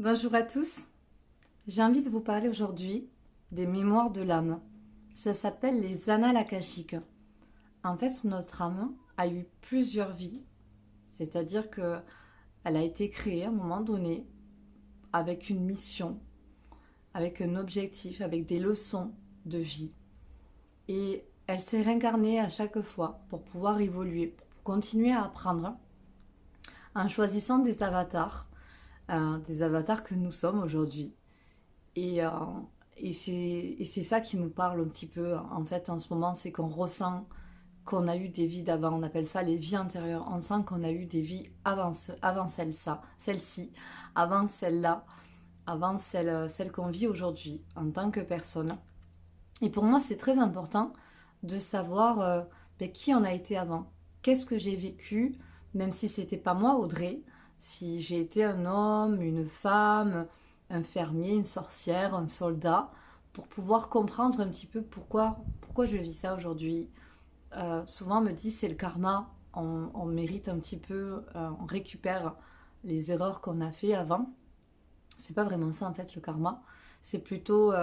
Bonjour à tous, j'ai envie de vous parler aujourd'hui des mémoires de l'âme. Ça s'appelle les annales akashiques. En fait, notre âme a eu plusieurs vies, c'est-à-dire que elle a été créée à un moment donné avec une mission, avec un objectif, avec des leçons de vie. Et elle s'est réincarnée à chaque fois pour pouvoir évoluer, pour continuer à apprendre en choisissant des avatars que nous sommes aujourd'hui. Et, euh, et c'est ça qui nous parle un petit peu en fait en ce moment, c'est qu'on ressent qu'on a eu des vies d'avant, on appelle ça les vies antérieures. On sent qu'on a eu des vies avant celle-ci, avant celle-là, avant celle qu'on vit aujourd'hui en tant que personne. Et pour moi, c'est très important de savoir qui on a été avant, qu'est-ce que j'ai vécu, même si c'était pas moi, Audrey, si j'ai été un homme, une femme, un fermier, une sorcière, un soldat, pour pouvoir comprendre un petit peu pourquoi je vis ça aujourd'hui. Souvent on me dit c'est le karma, on mérite un petit peu, on récupère les erreurs qu'on a fait avant. C'est pas vraiment ça en fait le karma, c'est plutôt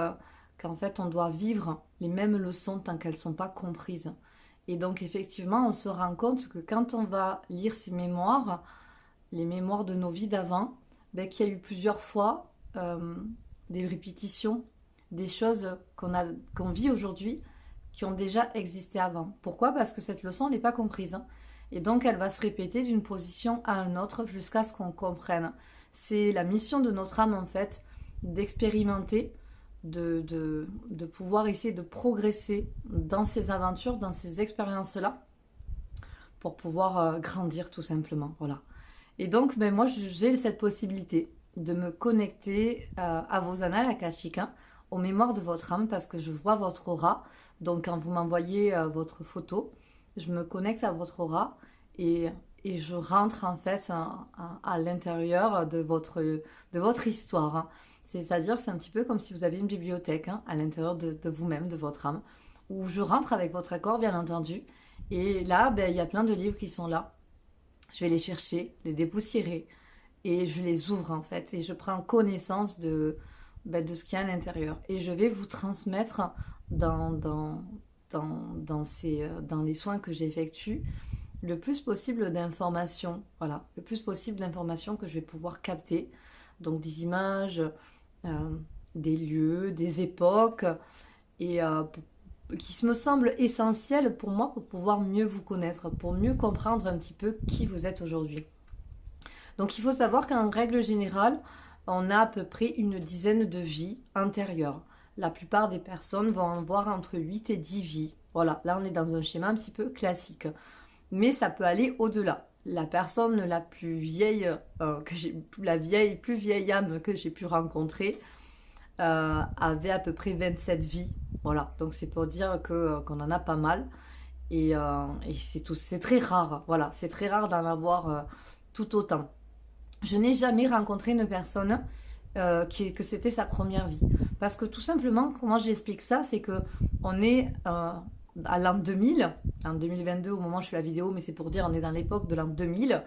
qu'en fait on doit vivre les mêmes leçons tant qu'elles ne sont pas comprises. Et donc effectivement on se rend compte que quand on va lire ces mémoires, les mémoires de nos vies d'avant, qu'il y a eu plusieurs fois des répétitions, des choses qu'on vit aujourd'hui qui ont déjà existé avant. Pourquoi? Parce que cette leçon n'est pas comprise, hein. Et donc elle va se répéter d'une position à une autre jusqu'à ce qu'on comprenne. C'est la mission de notre âme en fait, d'expérimenter, de pouvoir essayer de progresser dans ces aventures, dans ces expériences-là, pour pouvoir grandir tout simplement. Voilà. Et donc, moi, j'ai cette possibilité de me connecter à vos annales akashiques, hein, aux mémoires de votre âme, parce que je vois votre aura. Donc, quand vous m'envoyez votre photo, je me connecte à votre aura et, et je rentre en fait à l'intérieur de votre histoire, hein. C'est-à-dire, c'est un petit peu comme si vous avez une bibliothèque, hein, à l'intérieur de vous-même, de votre âme, où je rentre avec votre accord, bien entendu. Et là, il y a plein de livres qui sont là. Je vais les chercher, les dépoussiérer et je les ouvre en fait et je prends connaissance de ce qu'il y a à l'intérieur. Et je vais vous transmettre dans, dans, dans les soins que j'effectue le plus possible d'informations. Voilà, le plus possible d'informations que je vais pouvoir capter. Donc des images, euh, des lieux, des époques et qui me semble essentiel pour moi pour pouvoir mieux vous connaître, pour mieux comprendre un petit peu qui vous êtes aujourd'hui. Donc il faut savoir qu'en règle générale, on a à peu près une dizaine de vies antérieures. La plupart des personnes vont en voir entre 8 et 10 vies. Voilà, là on est dans un schéma un petit peu classique. Mais ça peut aller au-delà. La personne la plus vieille, plus vieille âme que j'ai pu rencontrer, avait à peu près 27 vies. Voilà, donc c'est pour dire qu'on en a pas mal. Et c'est très rare. Voilà, c'est très rare d'en avoir tout autant. Je n'ai jamais rencontré une personne que c'était sa première vie. Parce que tout simplement, comment j'explique ça, c'est que on est à l'an 2000, en 2022 au moment où je fais la vidéo, mais c'est pour dire on est dans l'époque de l'an 2000,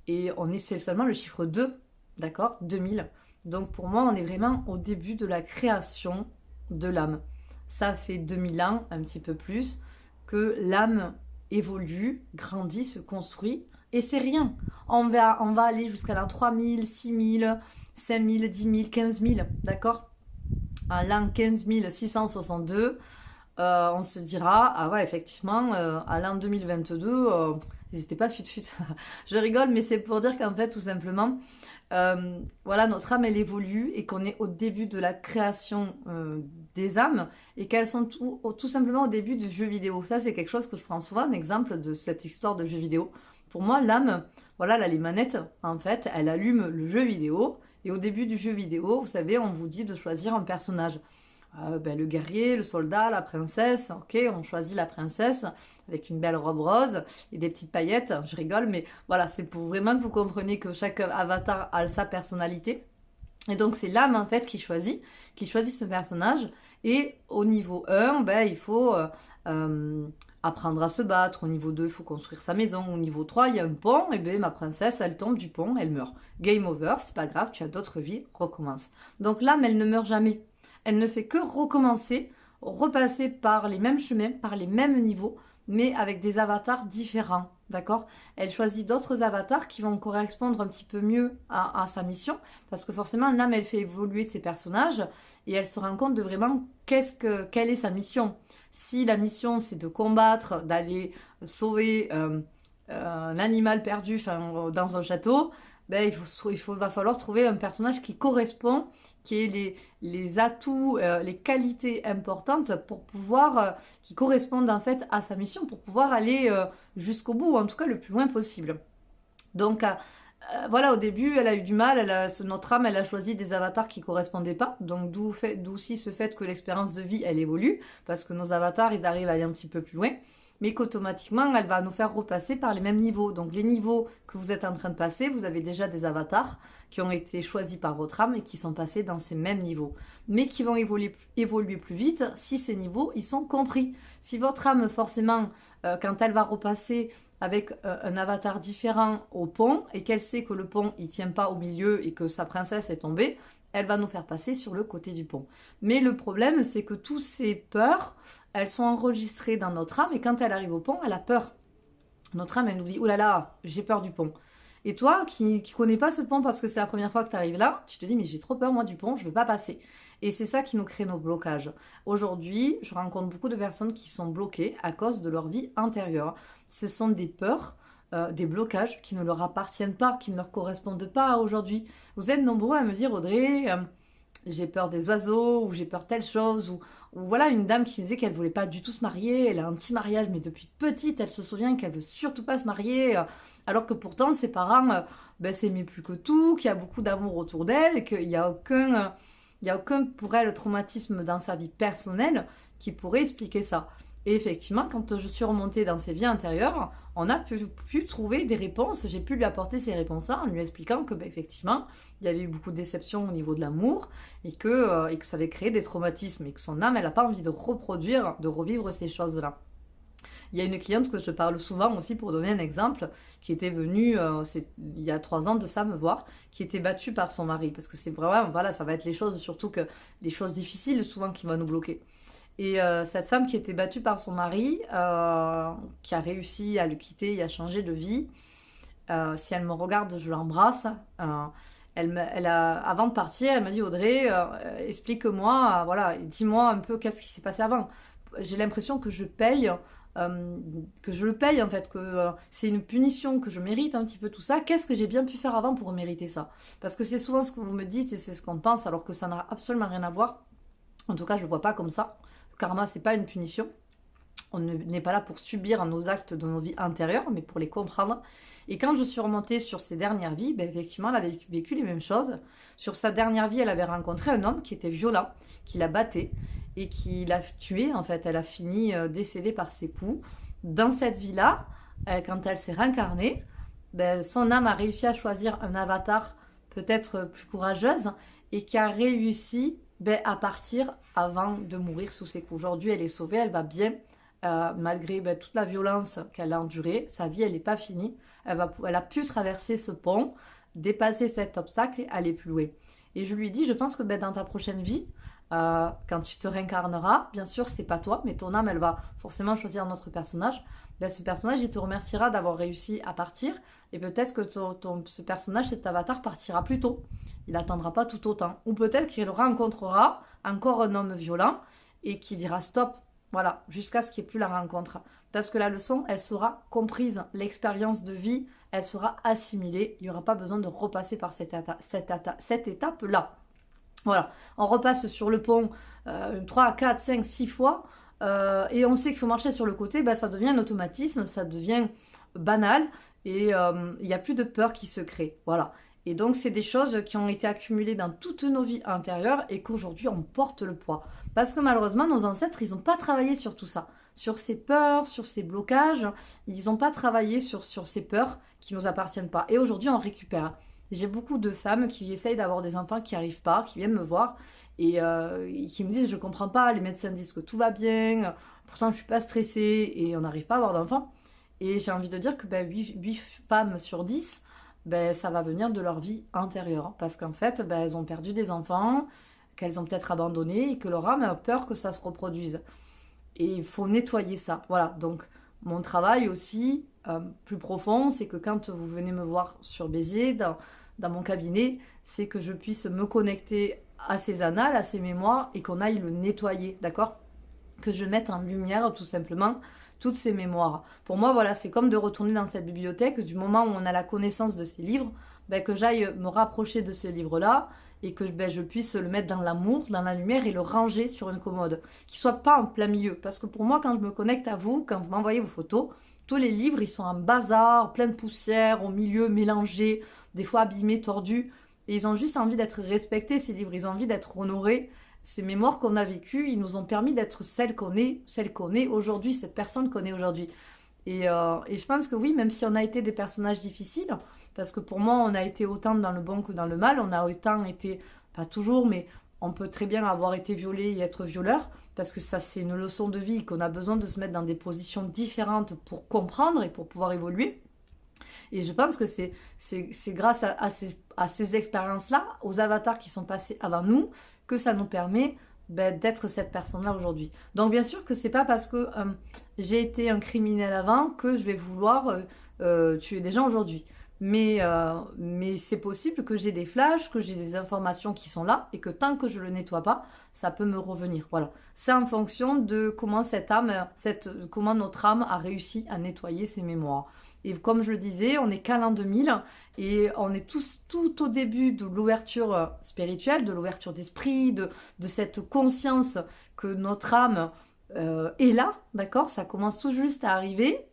et c'est seulement le chiffre 2, d'accord? 2000. Donc pour moi, on est vraiment au début de la création de l'âme. Ça fait 2000 ans, un petit peu plus, que l'âme évolue, grandit, se construit, et c'est rien. On va aller jusqu'à l'an 3000, 6000, 5000, 10 000, 15 000, d'accord? À l'an 15 662, on se dira, ah ouais, effectivement, à l'an 2022, ils n'étaient pas fut-fut. Je rigole, mais c'est pour dire qu'en fait, tout simplement, voilà, notre âme, elle évolue et qu'on est au début de la création des âmes et qu'elles sont tout simplement au début du jeu vidéo. Ça, c'est quelque chose que je prends souvent, un exemple de cette histoire de jeu vidéo. Pour moi, l'âme, voilà, là, les manettes, en fait, elle allume le jeu vidéo et au début du jeu vidéo, vous savez, on vous dit de choisir un personnage. Le guerrier, le soldat, la princesse, ok, on choisit la princesse avec une belle robe rose et des petites paillettes, je rigole, mais voilà, c'est pour vraiment que vous compreniez que chaque avatar a sa personnalité. Et donc c'est l'âme en fait qui choisit ce personnage Et au niveau 1, ben, il faut apprendre à se battre. Au niveau 2, il faut construire sa maison. Au niveau 3, il y a un pont. Et ben ma princesse, elle tombe du pont, elle meurt. Game over, c'est pas grave, tu as d'autres vies, recommence. Donc l'âme, elle ne meurt jamais. Elle ne fait que recommencer, repasser par les mêmes chemins, par les mêmes niveaux, mais avec des avatars différents. D'accord? Elle choisit d'autres avatars qui vont correspondre un petit peu mieux à sa mission, parce que forcément, l'âme, elle fait évoluer ses personnages et elle se rend compte de vraiment quelle est sa mission. Si la mission, c'est de combattre, d'aller sauver un animal perdu dans un château, ben, va falloir trouver un personnage qui correspond, qui ait les atouts, les qualités importantes pour pouvoir, qui correspondent en fait à sa mission, pour pouvoir aller jusqu'au bout, ou en tout cas le plus loin possible. Donc voilà, au début, elle a eu du mal, notre âme, elle a choisi des avatars qui ne correspondaient pas, donc d'où aussi ce fait que l'expérience de vie, elle évolue, parce que nos avatars, ils arrivent à aller un petit peu plus loin, mais qu'automatiquement, elle va nous faire repasser par les mêmes niveaux. Donc les niveaux que vous êtes en train de passer, vous avez déjà des avatars qui ont été choisis par votre âme et qui sont passés dans ces mêmes niveaux, mais qui vont évoluer plus vite si ces niveaux, ils sont compris. Si votre âme, forcément, quand elle va repasser avec un avatar différent au pont et qu'elle sait que le pont il tient pas au milieu et que sa princesse est tombée, elle va nous faire passer sur le côté du pont. Mais le problème, c'est que toutes ces peurs, elles sont enregistrées dans notre âme et quand elle arrive au pont, elle a peur. Notre âme, elle nous dit « Oh là là, j'ai peur du pont ». Et toi, qui connais pas ce pont parce que c'est la première fois que tu arrives là, tu te dis « Mais j'ai trop peur, moi, du pont, je veux pas passer ». Et c'est ça qui nous crée nos blocages. Aujourd'hui, je rencontre beaucoup de personnes qui sont bloquées à cause de leur vie intérieure. Ce sont des peurs, des blocages qui ne leur appartiennent pas, qui ne leur correspondent pas aujourd'hui. Vous êtes nombreux à me dire « Audrey, j'ai peur des oiseaux » ou « j'ai peur telle chose » ou voilà une dame qui me disait qu'elle voulait pas du tout se marier, elle a un petit mariage, mais depuis petite, elle se souvient qu'elle veut surtout pas se marier, alors que pourtant ses parents s'aimaient plus que tout, qu'il y a beaucoup d'amour autour d'elle, et qu'il n'y a aucun pour elle traumatisme dans sa vie personnelle qui pourrait expliquer ça. Et effectivement, quand je suis remontée dans ses vies intérieures, on a pu trouver des réponses. J'ai pu lui apporter ces réponses-là en lui expliquant que, effectivement, il y avait eu beaucoup de déceptions au niveau de l'amour et que ça avait créé des traumatismes et que son âme, elle n'a pas envie de reproduire, de revivre ces choses-là. Il y a une cliente que je parle souvent aussi pour donner un exemple, qui était venue il y a 3 ans de ça me voir, qui était battue par son mari. Parce que c'est vraiment, voilà, ça va être les choses, surtout que les choses difficiles souvent qui vont nous bloquer. Et cette femme qui était battue par son mari, qui a réussi à le quitter et à changer de vie, si elle me regarde, je l'embrasse. Avant de partir, elle m'a dit Audrey, explique-moi, voilà, dis-moi un peu qu'est-ce qui s'est passé avant. J'ai l'impression que je paye, que je le paye en fait, que c'est une punition, que je mérite un petit peu tout ça. Qu'est-ce que j'ai bien pu faire avant pour mériter ça? Parce que c'est souvent ce que vous me dites et c'est ce qu'on pense, alors que ça n'a absolument rien à voir. En tout cas, je ne le vois pas comme ça. Le karma, c'est pas une punition. On n'est pas là pour subir nos actes de nos vies intérieures, mais pour les comprendre. Et quand je suis remontée sur ses dernières vies, effectivement, elle avait vécu les mêmes choses. Sur sa dernière vie, elle avait rencontré un homme qui était violent, qui la battait et qui l'a tuée. En fait, elle a fini décédée par ses coups. Dans cette vie-là, quand elle s'est réincarnée, son âme a réussi à choisir un avatar peut-être plus courageuse et qui a réussi à partir avant de mourir sous ses coups. Aujourd'hui, elle est sauvée, elle va bien. Malgré toute la violence qu'elle a endurée, sa vie elle n'est pas finie, elle a pu traverser ce pont, dépasser cet obstacle et aller plus loin. Et je lui dis, je pense que dans ta prochaine vie, quand tu te réincarneras, bien sûr c'est pas toi, mais ton âme elle va forcément choisir un autre personnage. Ce personnage il te remerciera d'avoir réussi à partir, et peut-être que ce personnage, cet avatar partira plus tôt, il n'attendra pas tout autant, ou peut-être qu'il rencontrera encore un homme violent et qui dira stop. Voilà, jusqu'à ce qu'il n'y ait plus la rencontre. Parce que la leçon, elle sera comprise. L'expérience de vie, elle sera assimilée. Il n'y aura pas besoin de repasser par cette étape-là. Voilà, on repasse sur le pont 3, 4, 5, 6 fois. Et on sait qu'il faut marcher sur le côté. Ça devient un automatisme, ça devient banal. Et il n'y a plus de peur qui se crée. Voilà. Et donc, c'est des choses qui ont été accumulées dans toutes nos vies intérieures et qu'aujourd'hui, on porte le poids. Parce que malheureusement, nos ancêtres, ils n'ont pas travaillé sur tout ça. Sur ces peurs, sur ces blocages. Ils n'ont pas travaillé sur ces peurs qui ne nous appartiennent pas. Et aujourd'hui, on récupère. J'ai beaucoup de femmes qui essayent d'avoir des enfants qui n'y arrivent pas, qui viennent me voir et qui me disent je comprends pas, les médecins disent que tout va bien, pourtant je suis pas stressée et on n'arrive pas à avoir d'enfants. Et j'ai envie de dire que 8 femmes sur 10, ça va venir de leur vie antérieure. Parce qu'en fait, elles ont perdu des enfants, qu'elles ont peut-être abandonnés et que leur âme a peur que ça se reproduise. Et il faut nettoyer ça. Voilà, donc mon travail aussi, plus profond, c'est que quand vous venez me voir sur Béziers, dans mon cabinet, c'est que je puisse me connecter à ces annales, à ces mémoires, et qu'on aille le nettoyer, d'accord? Que je mette en lumière, tout simplement, toutes ces mémoires. Pour moi, voilà, c'est comme de retourner dans cette bibliothèque, du moment où on a la connaissance de ces livres, que j'aille me rapprocher de ce livre-là, et que je puisse le mettre dans l'amour, dans la lumière et le ranger sur une commode, qu'il soit pas en plein milieu. Parce que pour moi, quand je me connecte à vous, quand vous m'envoyez vos photos, tous les livres, ils sont en bazar, plein de poussière, au milieu, mélangés, des fois abîmés, tordus. Et ils ont juste envie d'être respectés, ces livres, ils ont envie d'être honorés. Ces mémoires qu'on a vécues, ils nous ont permis d'être celle qu'on est aujourd'hui, cette personne qu'on est aujourd'hui. Et je pense que oui, même si on a été des personnages difficiles, parce que pour moi, on a été autant dans le bon que dans le mal, on a autant été, pas toujours, mais on peut très bien avoir été violé et être violeur, parce que ça, c'est une leçon de vie, qu'on a besoin de se mettre dans des positions différentes pour comprendre et pour pouvoir évoluer. Et je pense que c'est grâce à ces expériences-là, aux avatars qui sont passés avant nous, que ça nous permet d'être cette personne-là aujourd'hui. Donc bien sûr que c'est pas parce que j'ai été un criminel avant que je vais vouloir tuer des gens aujourd'hui. Mais c'est possible que j'ai des flashs, que j'ai des informations qui sont là et que tant que je le nettoie pas, ça peut me revenir. Voilà. C'est en fonction de comment comment notre âme a réussi à nettoyer ses mémoires. Et comme je le disais, on est qu'à l'an 2000 et on est tous tout au début de l'ouverture spirituelle, de l'ouverture d'esprit, de cette conscience que notre âme est là, d'accord? Ça commence tout juste à arriver.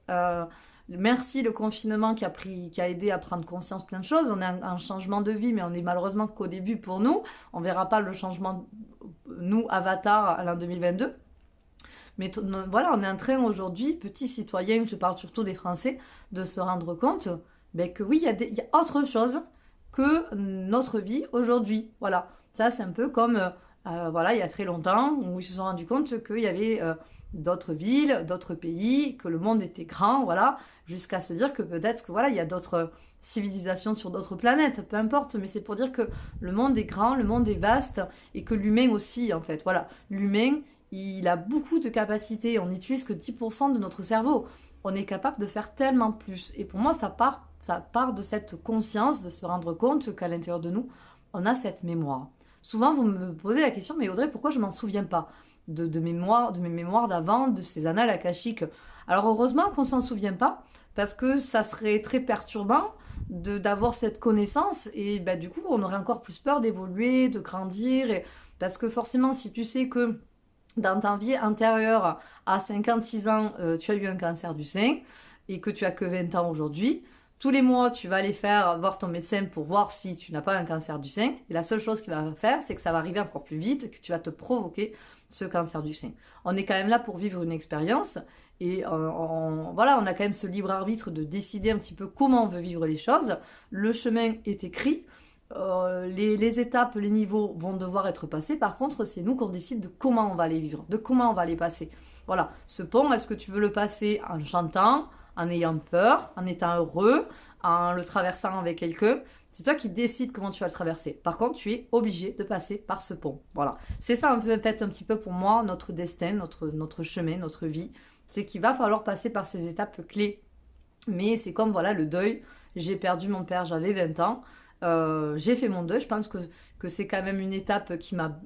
Merci le confinement qui a aidé à prendre conscience plein de choses. On est un changement de vie, mais on est malheureusement qu'au début pour nous. On verra pas le changement, nous, Avatar, à l'an 2022. Mais voilà, on est en train aujourd'hui, petits citoyens, je parle surtout des Français, de se rendre compte que oui, il y a autre chose que notre vie aujourd'hui. Voilà, ça c'est un peu comme, voilà, il y a très longtemps, où ils se sont rendus compte qu'il y avait d'autres villes, d'autres pays, que le monde était grand, voilà, jusqu'à se dire que peut-être que voilà, il y a d'autres civilisations sur d'autres planètes, peu importe, mais c'est pour dire que le monde est grand, le monde est vaste, et que l'humain aussi, en fait, voilà, l'humain, il a beaucoup de capacités, on n'utilise que 10% de notre cerveau. On est capable de faire tellement plus. Et pour moi, ça part de cette conscience, de se rendre compte qu'à l'intérieur de nous, on a cette mémoire. Souvent, vous me posez la question, mais Audrey, pourquoi je m'en souviens pas de mes mémoires d'avant, de ces annales akashiques? Alors heureusement qu'on s'en souvient pas, parce que ça serait très perturbant d'avoir cette connaissance, et du coup, on aurait encore plus peur d'évoluer, de grandir, parce que forcément, si tu sais que dans ta vie antérieure, à 56 ans, tu as eu un cancer du sein et que tu as que 20 ans aujourd'hui, tous les mois, tu vas aller voir ton médecin pour voir si tu n'as pas un cancer du sein. Et la seule chose qu'il va faire, c'est que ça va arriver encore plus vite, que tu vas te provoquer ce cancer du sein. On est quand même là pour vivre une expérience et voilà, on a quand même ce libre arbitre de décider un petit peu comment on veut vivre les choses. Le chemin est écrit. Les étapes, les niveaux vont devoir être passés. Par contre, c'est nous qu'on décide de comment on va les vivre, de comment on va les passer. Voilà, ce pont, est-ce que tu veux le passer en chantant, en ayant peur, en étant heureux, en le traversant avec quelqu'un? C'est toi qui décides comment tu vas le traverser. Par contre, tu es obligé de passer par ce pont. Voilà, c'est ça en fait un petit peu pour moi notre destin, notre chemin, notre vie. C'est qu'il va falloir passer par ces étapes clés. Mais c'est comme voilà le deuil. J'ai perdu mon père, j'avais 20 ans. J'ai fait mon deuil, je pense que c'est quand même une étape qui m'a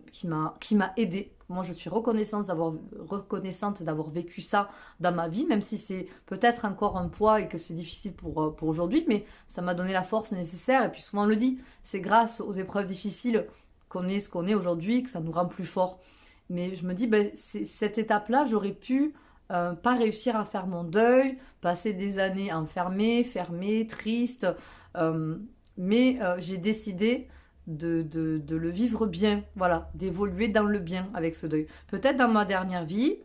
aidée. Moi, je suis reconnaissante d'avoir vécu ça dans ma vie, même si c'est peut-être encore un poids et que c'est difficile pour aujourd'hui, mais ça m'a donné la force nécessaire. Et puis souvent on le dit, c'est grâce aux épreuves difficiles qu'on est ce qu'on est aujourd'hui, que ça nous rend plus forts. Mais je me dis, cette étape-là, j'aurais pu pas réussir à faire mon deuil, passer des années enfermée, fermée, triste. Mais j'ai décidé de le vivre bien, voilà, d'évoluer dans le bien avec ce deuil. Peut-être dans ma dernière vie,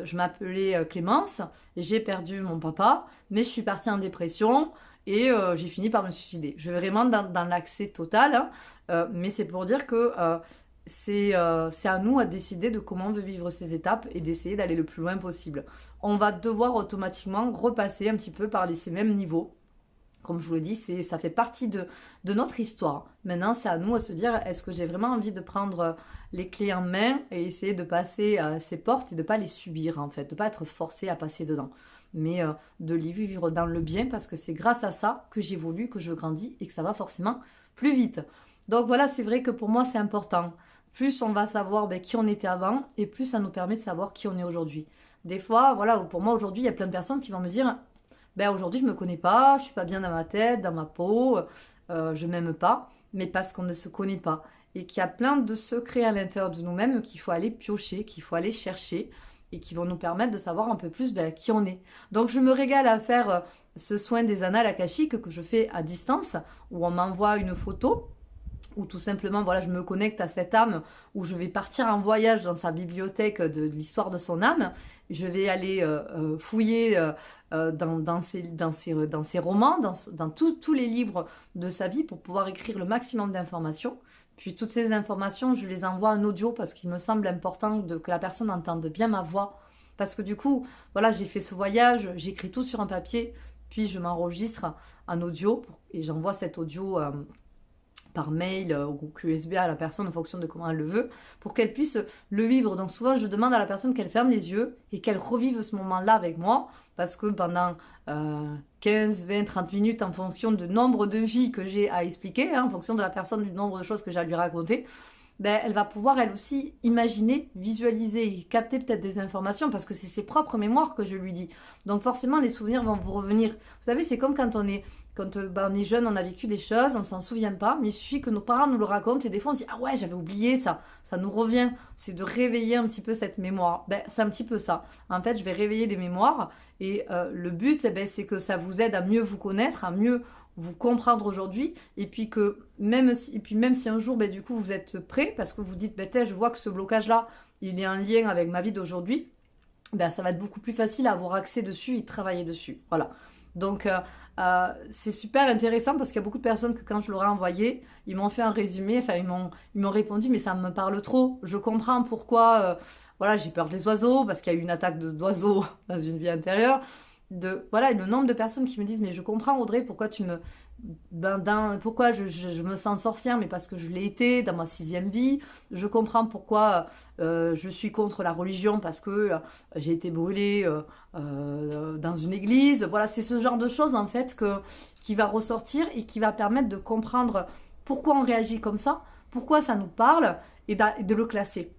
je m'appelais Clémence, j'ai perdu mon papa, mais je suis partie en dépression et j'ai fini par me suicider. Je vais vraiment dans l'accès total, hein, mais c'est pour dire que c'est à nous à décider de comment on veut vivre ces étapes et d'essayer d'aller le plus loin possible. On va devoir automatiquement repasser un petit peu par ces mêmes niveaux. Comme je vous le dis, ça fait partie de notre histoire. Maintenant, c'est à nous à se dire, est-ce que j'ai vraiment envie de prendre les clés en main et essayer de passer ces portes et de ne pas les subir, en fait, de ne pas être forcé à passer dedans. Mais de les vivre dans le bien, parce que c'est grâce à ça que j'évolue, que je grandis et que ça va forcément plus vite. Donc voilà, c'est vrai que pour moi, c'est important. Plus on va savoir qui on était avant, et plus ça nous permet de savoir qui on est aujourd'hui. Des fois, voilà, pour moi aujourd'hui, il y a plein de personnes qui vont me dire, aujourd'hui je me connais pas, je suis pas bien dans ma tête, dans ma peau, je m'aime pas, mais parce qu'on ne se connaît pas. Et qu'il y a plein de secrets à l'intérieur de nous-mêmes qu'il faut aller piocher, qu'il faut aller chercher, et qui vont nous permettre de savoir un peu plus qui on est. Donc je me régale à faire ce soin des annales akashiques que je fais à distance, où on m'envoie une photo, ou tout simplement, voilà, je me connecte à cette âme, où je vais partir en voyage dans sa bibliothèque de l'histoire de son âme. Je vais aller fouiller dans ses romans, dans tous les livres de sa vie pour pouvoir écrire le maximum d'informations. Puis toutes ces informations, je les envoie en audio parce qu'il me semble important que la personne entende bien ma voix. Parce que du coup, voilà, j'ai fait ce voyage, j'écris tout sur un papier, puis je m'enregistre en audio et j'envoie cet audio par mail ou clé USB à la personne en fonction de comment elle le veut, pour qu'elle puisse le vivre. Donc souvent, je demande à la personne qu'elle ferme les yeux et qu'elle revive ce moment-là avec moi, parce que pendant 15, 20, 30 minutes, en fonction du nombre de vies que j'ai à expliquer, hein, en fonction de la personne, du nombre de choses que j'ai à lui raconter, elle va pouvoir elle aussi imaginer, visualiser et capter peut-être des informations, parce que c'est ses propres mémoires que je lui dis. Donc forcément, les souvenirs vont vous revenir. Vous savez, c'est comme quand on est jeune, on a vécu des choses, on ne s'en souvient pas, mais il suffit que nos parents nous le racontent et des fois on se dit ah ouais, j'avais oublié ça, ça nous revient. C'est de réveiller un petit peu cette mémoire. C'est un petit peu ça. En fait, je vais réveiller des mémoires et le but, c'est que ça vous aide à mieux vous connaître, à mieux vous comprendre aujourd'hui, et puis que même si un jour du coup vous êtes prêt, parce que vous dites je vois que ce blocage là il est en lien avec ma vie d'aujourd'hui, ça va être beaucoup plus facile à avoir accès dessus et travailler dessus. Voilà. Donc c'est super intéressant parce qu'il y a beaucoup de personnes que quand je leur ai envoyé, ils m'ont fait un résumé, enfin ils m'ont répondu mais ça me parle trop, je comprends pourquoi voilà, j'ai peur des oiseaux parce qu'il y a eu une attaque d'oiseaux dans une vie antérieure. Voilà, et le nombre de personnes qui me disent mais je comprends Audrey pourquoi pourquoi je me sens sorcière, mais parce que je l'ai été dans ma 6e vie. Je comprends pourquoi je suis contre la religion, parce que j'ai été brûlée dans une église. Voilà, c'est ce genre de choses en fait qui va ressortir et qui va permettre de comprendre pourquoi on réagit comme ça, pourquoi ça nous parle, et de le classer.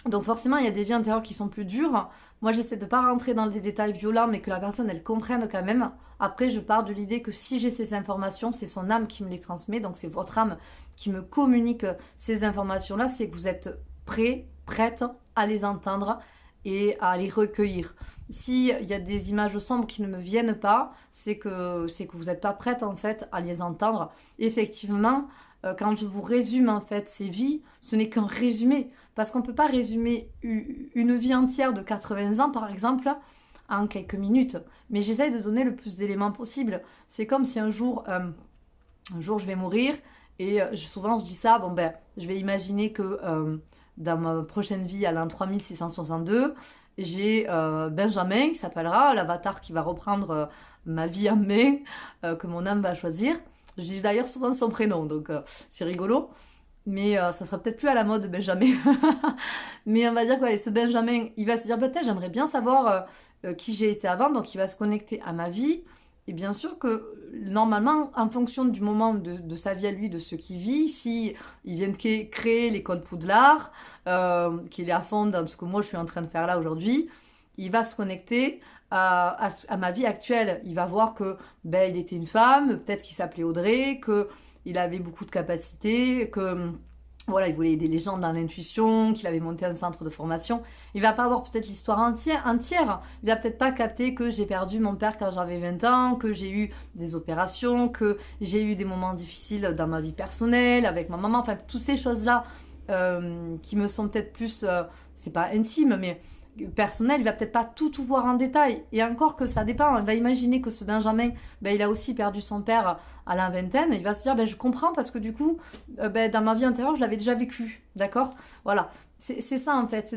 Donc forcément, il y a des vies intérieures qui sont plus dures. Moi, j'essaie de ne pas rentrer dans des détails violents, mais que la personne, elle comprenne quand même. Après, je pars de l'idée que si j'ai ces informations, c'est son âme qui me les transmet. Donc, c'est votre âme qui me communique ces informations-là. C'est que vous êtes prête à les entendre et à les recueillir. S'il y a des images sombres qui ne me viennent pas, c'est que vous n'êtes pas prête, en fait, à les entendre. Effectivement, quand je vous résume, en fait, ces vies, ce n'est qu'un résumé. Parce qu'on ne peut pas résumer une vie entière de 80 ans, par exemple, en quelques minutes. Mais j'essaye de donner le plus d'éléments possible. C'est comme si un jour je vais mourir, et souvent je dis ça, je vais imaginer que dans ma prochaine vie, à l'an 3662, j'ai Benjamin, qui s'appellera l'avatar qui va reprendre ma vie en main, que mon âme va choisir. Je dis d'ailleurs souvent son prénom, donc c'est rigolo. Mais ça sera peut-être plus à la mode Benjamin. Mais on va dire que ce Benjamin, il va se dire peut-être j'aimerais bien savoir qui j'ai été avant, donc il va se connecter à ma vie. Et bien sûr que normalement, en fonction du moment de sa vie à lui, de ce qu'il vit, si il vient de créer les codes Poudlard, qu'il est à fond dans ce que moi je suis en train de faire là aujourd'hui, il va se connecter à ma vie actuelle. Il va voir que il était une femme, peut-être qu'il s'appelait Audrey, que il avait beaucoup de capacités, que voilà, il voulait aider les gens dans l'intuition, qu'il avait monté un centre de formation. Il va pas avoir peut-être l'histoire entière. Il va peut-être pas capter que j'ai perdu mon père quand j'avais 20 ans, que j'ai eu des opérations, que j'ai eu des moments difficiles dans ma vie personnelle, avec ma maman. Enfin, toutes ces choses-là qui me sont peut-être plus, c'est pas intime, mais personnel, il va peut-être pas tout voir en détail. Et encore que ça dépend. On va imaginer que ce Benjamin, il a aussi perdu son père à la vingtaine. Il va se dire, je comprends parce que du coup, dans ma vie antérieure, je l'avais déjà vécu. D'accord? Voilà. C'est ça en fait,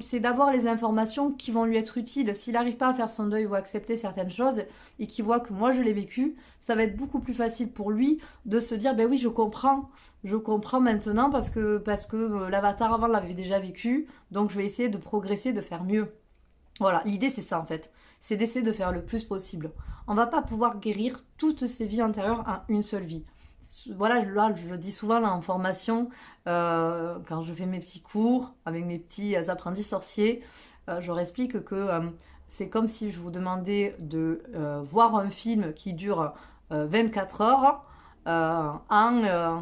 c'est d'avoir les informations qui vont lui être utiles. S'il n'arrive pas à faire son deuil ou à accepter certaines choses et qu'il voit que moi je l'ai vécu, ça va être beaucoup plus facile pour lui de se dire, oui, je comprends maintenant parce que l'avatar avant l'avait déjà vécu, donc je vais essayer de progresser, de faire mieux. Voilà, l'idée c'est ça en fait, c'est d'essayer de faire le plus possible. On va pas pouvoir guérir toutes ces vies antérieures en une seule vie. Voilà, là, je le dis souvent là, en formation, quand je fais mes petits cours avec mes petits apprentis sorciers, je leur explique que c'est comme si je vous demandais de voir un film qui dure 24 heures en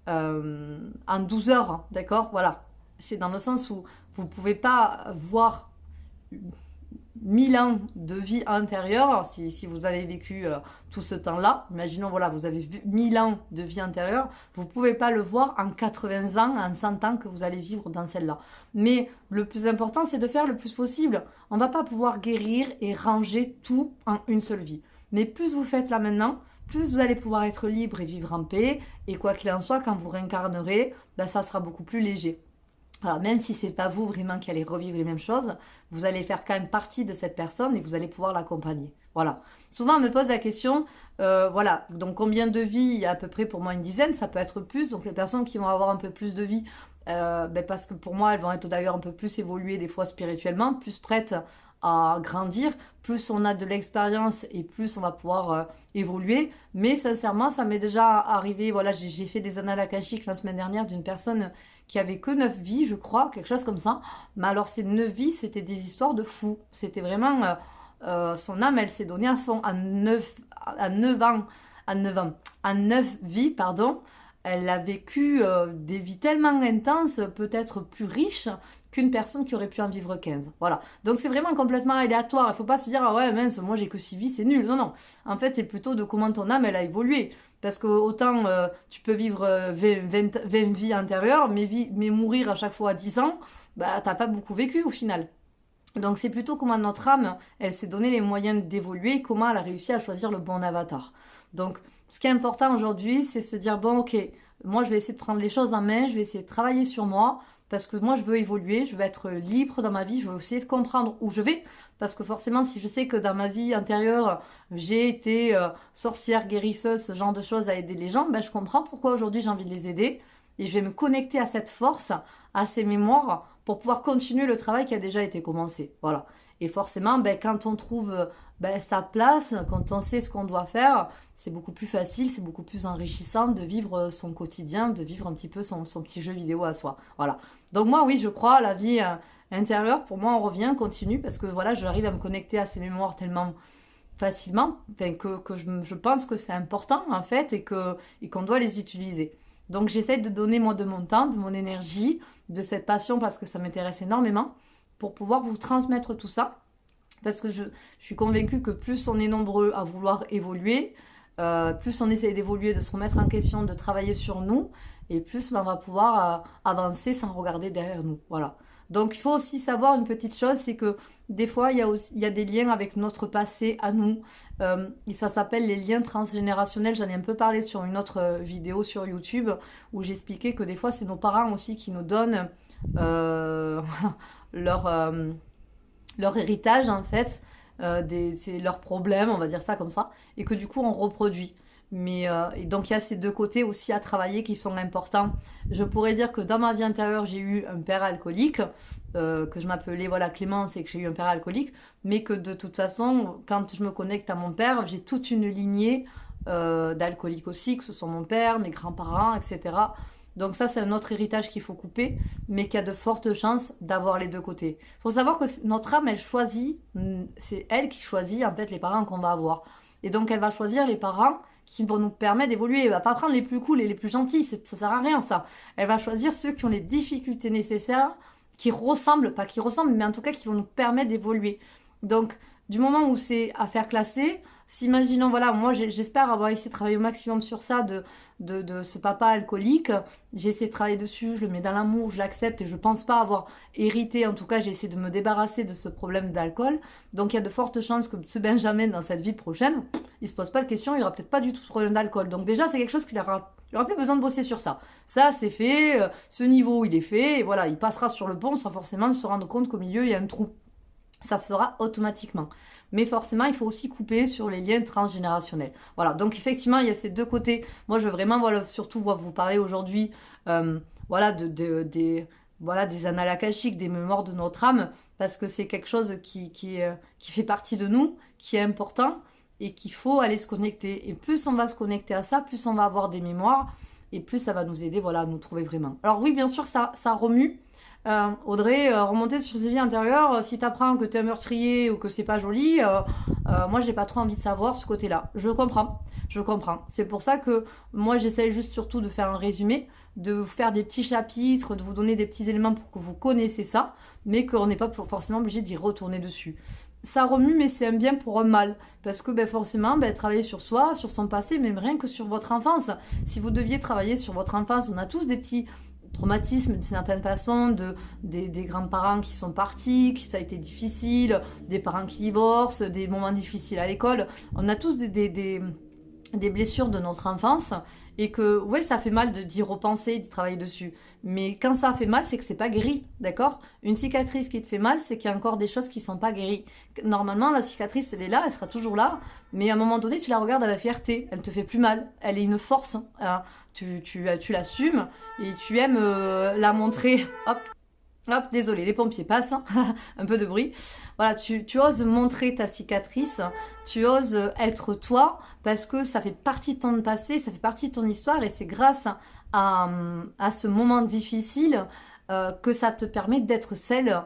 12 heures, d'accord? Voilà, c'est dans le sens où vous ne pouvez pas voir 1000 ans de vie antérieure, si vous avez vécu tout ce temps-là, imaginons, voilà, vous avez 1000 ans de vie antérieure, vous ne pouvez pas le voir en 80 ans, en 100 ans que vous allez vivre dans celle-là. Mais le plus important, c'est de faire le plus possible. On ne va pas pouvoir guérir et ranger tout en une seule vie. Mais plus vous faites là maintenant, plus vous allez pouvoir être libre et vivre en paix. Et quoi qu'il en soit, quand vous réincarnerez, ça sera beaucoup plus léger. Alors, même si c'est pas vous vraiment qui allez revivre les mêmes choses, vous allez faire quand même partie de cette personne et vous allez pouvoir l'accompagner. Voilà. Souvent, on me pose la question, voilà, donc combien de vies? À peu près pour moi une dizaine, ça peut être plus. Donc les personnes qui vont avoir un peu plus de vie, parce que pour moi, elles vont être d'ailleurs un peu plus évoluées des fois spirituellement, plus prêtes à grandir, plus on a de l'expérience et plus on va pouvoir évoluer. Mais sincèrement, ça m'est déjà arrivé, voilà, j'ai fait des annales akashiques la semaine dernière d'une personne qui avait que 9 vies, je crois, quelque chose comme ça. Mais alors ces 9 vies, c'était des histoires de fous. C'était vraiment, son âme, elle s'est donnée à fond, à 9 vies, pardon. Elle a vécu des vies tellement intenses, peut-être plus riches qu'une personne qui aurait pu en vivre 15. Voilà. Donc c'est vraiment complètement aléatoire. Il ne faut pas se dire, ah ouais, mince, moi j'ai que 6 vies, c'est nul. Non, non. En fait, c'est plutôt de comment ton âme, elle a évolué. Parce que autant tu peux vivre 20 vies antérieures, mais mourir à chaque fois à 10 ans, t'as pas beaucoup vécu au final. Donc c'est plutôt comment notre âme, elle s'est donné les moyens d'évoluer, comment elle a réussi à choisir le bon avatar. Donc ce qui est important aujourd'hui, c'est se dire, bon ok, moi je vais essayer de prendre les choses en main, je vais essayer de travailler sur moi, parce que moi je veux évoluer, je veux être libre dans ma vie, je veux essayer de comprendre où je vais, parce que forcément si je sais que dans ma vie antérieure, j'ai été sorcière, guérisseuse, ce genre de choses à aider les gens, je comprends pourquoi aujourd'hui j'ai envie de les aider, et je vais me connecter à cette force, à ces mémoires, pour pouvoir continuer le travail qui a déjà été commencé. Voilà. Et forcément, quand on trouve sa place, quand on sait ce qu'on doit faire, c'est beaucoup plus facile, c'est beaucoup plus enrichissant de vivre son quotidien, de vivre un petit peu son petit jeu vidéo à soi. Voilà. Donc moi, oui, je crois à la vie intérieure. Pour moi, on revient, on continue, parce que voilà, j'arrive à me connecter à ces mémoires tellement facilement, que je pense que c'est important, en fait, et qu'on doit les utiliser. Donc j'essaie de donner moi de mon temps, de mon énergie, de cette passion parce que ça m'intéresse énormément pour pouvoir vous transmettre tout ça. Parce que je suis convaincue que plus on est nombreux à vouloir évoluer, plus on essaie d'évoluer, de se remettre en question, de travailler sur nous, et plus on va pouvoir avancer sans regarder derrière nous. Voilà. Donc il faut aussi savoir une petite chose, c'est que des fois il y a des liens avec notre passé à nous. Et ça s'appelle les liens transgénérationnels. J'en ai un peu parlé sur une autre vidéo sur YouTube où j'expliquais que des fois c'est nos parents aussi qui nous donnent leur héritage en fait. C'est leurs problèmes, on va dire ça comme ça, et que du coup on reproduit. Et donc il y a ces deux côtés aussi à travailler qui sont importants. Je pourrais dire que dans ma vie antérieure, j'ai eu un père alcoolique, que je m'appelais voilà, Clémence et que j'ai eu un père alcoolique, mais que de toute façon, quand je me connecte à mon père, j'ai toute une lignée d'alcooliques aussi, que ce soit mon père, mes grands-parents, etc. Donc ça, c'est un autre héritage qu'il faut couper, mais qui a de fortes chances d'avoir les deux côtés. Il faut savoir que notre âme, elle choisit, c'est elle qui choisit en fait les parents qu'on va avoir. Et donc elle va choisir les parents qui vont nous permettre d'évoluer. Elle va pas prendre les plus cool et les plus gentils, ça sert à rien ça. Elle va choisir ceux qui ont les difficultés nécessaires, qui ressemblent, mais en tout cas qui vont nous permettre d'évoluer. Donc du moment où c'est à faire classer, Si imaginons, voilà, moi j'espère avoir essayé de travailler au maximum sur ça, de ce papa alcoolique. J'ai essayé de travailler dessus, je le mets dans l'amour, je l'accepte et je pense pas avoir hérité. En tout cas, j'ai essayé de me débarrasser de ce problème d'alcool. Donc il y a de fortes chances que ce Benjamin, dans cette vie prochaine, il se pose pas de questions, il aura peut-être pas du tout de problème d'alcool. Donc déjà, c'est quelque chose qu'il aura. Il n'aura plus besoin de bosser sur ça. Ça, c'est fait, ce niveau, il est fait, et voilà, il passera sur le pont sans forcément se rendre compte qu'au milieu, il y a un trou. Ça se fera automatiquement. Mais forcément, il faut aussi couper sur les liens transgénérationnels. Voilà, donc effectivement, il y a ces deux côtés. Moi, je veux vraiment surtout vous parler aujourd'hui voilà, voilà, des annales akashiques, des mémoires de notre âme, parce que c'est quelque chose qui fait partie de nous, qui est important, et qu'il faut aller se connecter. Et plus on va se connecter à ça, plus on va avoir des mémoires, et plus ça va nous aider voilà, à nous trouver vraiment. Alors oui, bien sûr, ça remue. Audrey, remonter sur ses vies intérieures, si t'apprends que t'es un meurtrier ou que c'est pas joli, moi j'ai pas trop envie de savoir ce côté-là. Je comprends. C'est pour ça que moi j'essaye juste surtout de faire un résumé, de vous faire des petits chapitres, de vous donner des petits éléments pour que vous connaissiez ça, mais qu'on n'est pas forcément obligé d'y retourner dessus. Ça remue, mais c'est un bien pour un mal. Parce que forcément, travailler sur soi, sur son passé, même rien que sur votre enfance. Si vous deviez travailler sur votre enfance, on a tous des petits traumatismes d'une certaine façon, des grands-parents qui sont partis, que ça a été difficile, des parents qui divorcent, des moments difficiles à l'école. On a tous des blessures de notre enfance et que ouais, ça fait mal d'y repenser, de travailler dessus. Mais quand ça fait mal, c'est que c'est pas guéri, d'accord? Une cicatrice qui te fait mal, c'est qu'il y a encore des choses qui sont pas guéries. Normalement, la cicatrice, elle est là, elle sera toujours là, mais à un moment donné, tu la regardes à la fierté, elle te fait plus mal, elle est une force. Tu l'assumes et tu aimes la montrer. Hop, hop, désolé, les pompiers passent, hein. Un peu de bruit. Voilà, tu oses montrer ta cicatrice, tu oses être toi, parce que ça fait partie de ton passé, ça fait partie de ton histoire, et c'est grâce à ce moment difficile que ça te permet d'être celle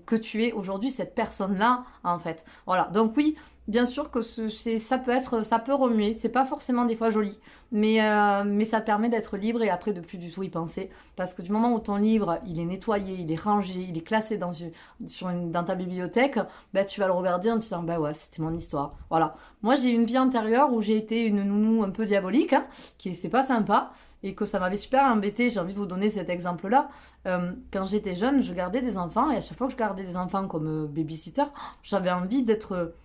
que tu es aujourd'hui, cette personne-là, en fait. Voilà, donc oui, bien sûr que ça peut remuer, c'est pas forcément des fois joli, mais ça te permet d'être libre et après de plus du tout y penser, parce que du moment où ton livre, il est nettoyé, il est rangé, il est classé dans ta bibliothèque, tu vas le regarder en te disant, ouais, c'était mon histoire. Voilà. Moi, j'ai une vie antérieure où j'ai été une nounou un peu diabolique, hein, c'est pas sympa, et que ça m'avait super embêté. J'ai envie de vous donner cet exemple-là. Quand j'étais jeune, je gardais des enfants, et à chaque fois que je gardais des enfants comme babysitter, j'avais envie d'être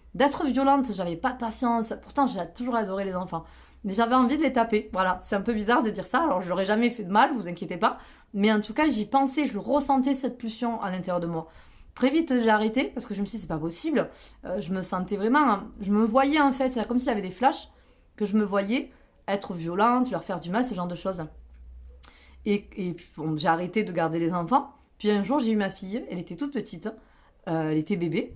violente, j'avais pas de patience. Pourtant, j'ai toujours adoré les enfants. Mais j'avais envie de les taper. Voilà, c'est un peu bizarre de dire ça. Alors, je leur ai jamais fait de mal, vous inquiétez pas. Mais en tout cas, j'y pensais, je ressentais cette pulsion à l'intérieur de moi. Très vite, j'ai arrêté parce que je me suis dit, c'est pas possible. Je me sentais vraiment. Je me voyais en fait, c'est comme s'il y avait des flashs, que je me voyais être violente, leur faire du mal, ce genre de choses. Et puis, bon, j'ai arrêté de garder les enfants. Puis un jour, j'ai eu ma fille, elle était toute petite, elle était bébé.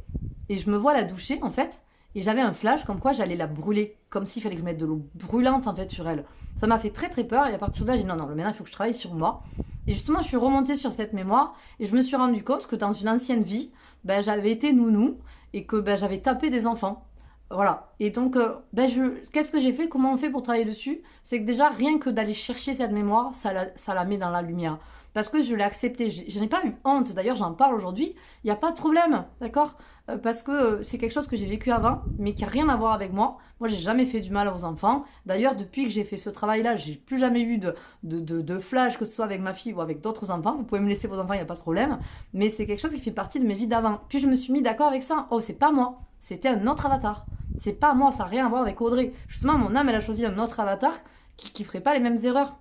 Et je me vois la doucher en fait. Et j'avais un flash comme quoi j'allais la brûler. Comme s'il fallait que je mette de l'eau brûlante en fait sur elle. Ça m'a fait très très peur. Et à partir de là, j'ai dit non, maintenant il faut que je travaille sur moi. Et justement, je suis remontée sur cette mémoire. Et je me suis rendu compte que dans une ancienne vie, j'avais été nounou. Et que j'avais tapé des enfants. Voilà. Et donc, qu'est-ce que j'ai fait? Comment on fait pour travailler dessus? C'est que déjà, rien que d'aller chercher cette mémoire, ça la met dans la lumière. Parce que je l'ai acceptée. Je n'ai pas eu honte. D'ailleurs, j'en parle aujourd'hui. Il n'y a pas de problème. D'accord? Parce que c'est quelque chose que j'ai vécu avant, mais qui n'a rien à voir avec moi. Moi, j'ai jamais fait du mal aux enfants. D'ailleurs, depuis que j'ai fait ce travail-là, j'ai plus jamais eu de flash, que ce soit avec ma fille ou avec d'autres enfants. Vous pouvez me laisser vos enfants, il n'y a pas de problème. Mais c'est quelque chose qui fait partie de mes vies d'avant. Puis je me suis mis d'accord avec ça. Oh, c'est pas moi. C'était un autre avatar. C'est pas moi, ça n'a rien à voir avec Audrey. Justement, mon âme, elle a choisi un autre avatar qui ferait pas les mêmes erreurs.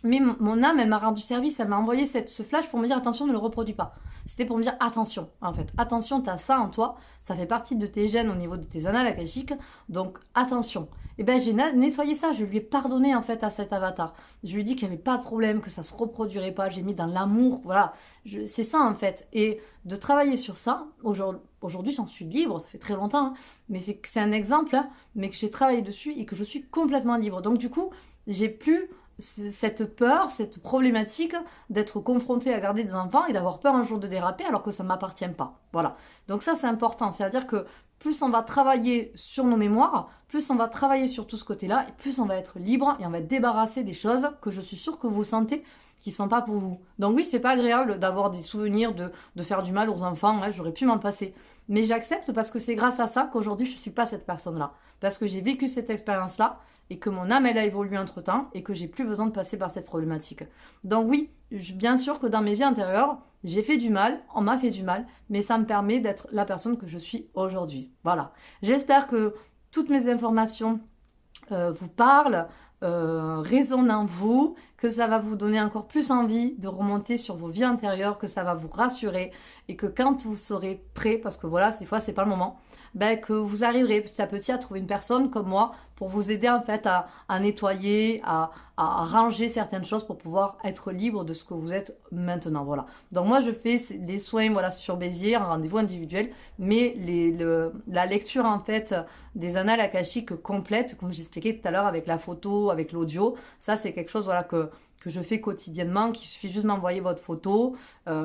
Mais mon âme, elle m'a rendu service, elle m'a envoyé ce flash pour me dire attention, ne le reproduis pas. C'était pour me dire attention, en fait. Attention, t'as ça en toi, ça fait partie de tes gènes au niveau de tes annales akashiques, donc attention. Et j'ai nettoyé ça, je lui ai pardonné en fait à cet avatar. Je lui ai dit qu'il n'y avait pas de problème, que ça se reproduirait pas, j'ai mis dans l'amour, voilà. C'est ça en fait. Et de travailler sur ça, aujourd'hui j'en suis libre, ça fait très longtemps, hein, mais c'est un exemple, hein, mais que j'ai travaillé dessus et que je suis complètement libre. Donc du coup, j'ai plus cette peur, cette problématique d'être confrontée à garder des enfants et d'avoir peur un jour de déraper alors que ça ne m'appartient pas. Voilà. Donc ça, c'est important. C'est-à-dire que plus on va travailler sur nos mémoires, plus on va travailler sur tout ce côté-là, et plus on va être libre et on va être débarrassé des choses que je suis sûre que vous sentez qui ne sont pas pour vous. Donc oui, c'est pas agréable d'avoir des souvenirs de faire du mal aux enfants, hein, j'aurais pu m'en passer. Mais j'accepte parce que c'est grâce à ça qu'aujourd'hui je ne suis pas cette personne-là. parce que j'ai vécu cette expérience-là et que mon âme, elle a évolué entre-temps et que j'ai plus besoin de passer par cette problématique. Donc oui, bien sûr que dans mes vies antérieures, j'ai fait du mal, on m'a fait du mal, mais ça me permet d'être la personne que je suis aujourd'hui. Voilà. J'espère que toutes mes informations vous parlent, résonnent en vous, que ça va vous donner encore plus envie de remonter sur vos vies antérieures, que ça va vous rassurer et que quand vous serez prêt, parce que voilà, des fois c'est pas le moment, ben, que vous arriverez petit à petit à trouver une personne comme moi pour vous aider en fait à nettoyer, à ranger certaines choses pour pouvoir être libre de ce que vous êtes maintenant. Voilà. Donc moi je fais les soins voilà, sur Béziers, en rendez-vous individuel, mais la lecture en fait des annales akashiques complètes, comme j'expliquais tout à l'heure avec la photo, avec l'audio, ça c'est quelque chose voilà, que je fais quotidiennement, qu'il suffit juste de m'envoyer votre photo,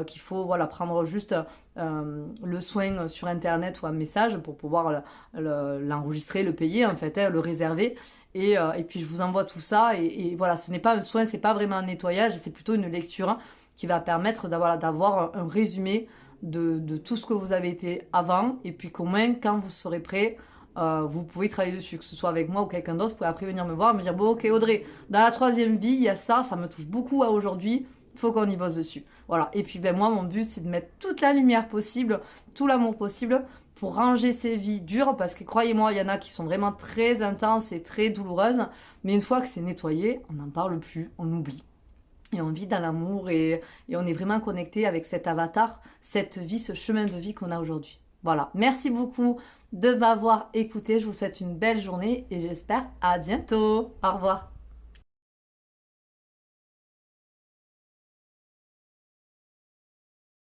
qu'il faut voilà, prendre juste le soin sur internet ou un message pour pouvoir l'enregistrer, le payer en fait, le réserver. Et puis je vous envoie tout ça et voilà, ce n'est pas un soin, c'est pas vraiment un nettoyage, c'est plutôt une lecture qui va permettre d'avoir un résumé de tout ce que vous avez été avant et puis qu'au moins quand vous serez prêt, vous pouvez travailler dessus, que ce soit avec moi ou quelqu'un d'autre, vous pouvez après venir me voir et me dire bon ok Audrey, dans la troisième vie il y a ça, ça me touche beaucoup à aujourd'hui, il faut qu'on y bosse dessus. Voilà, et puis ben moi mon but c'est de mettre toute la lumière possible, tout l'amour possible pour ranger ces vies dures, parce que croyez-moi, il y en a qui sont vraiment très intenses et très douloureuses, mais une fois que c'est nettoyé, on n'en parle plus, on oublie. Et on vit dans l'amour et on est vraiment connecté avec cet avatar, cette vie, ce chemin de vie qu'on a aujourd'hui. Voilà, merci beaucoup de m'avoir écouté, je vous souhaite une belle journée et j'espère à bientôt. Au revoir.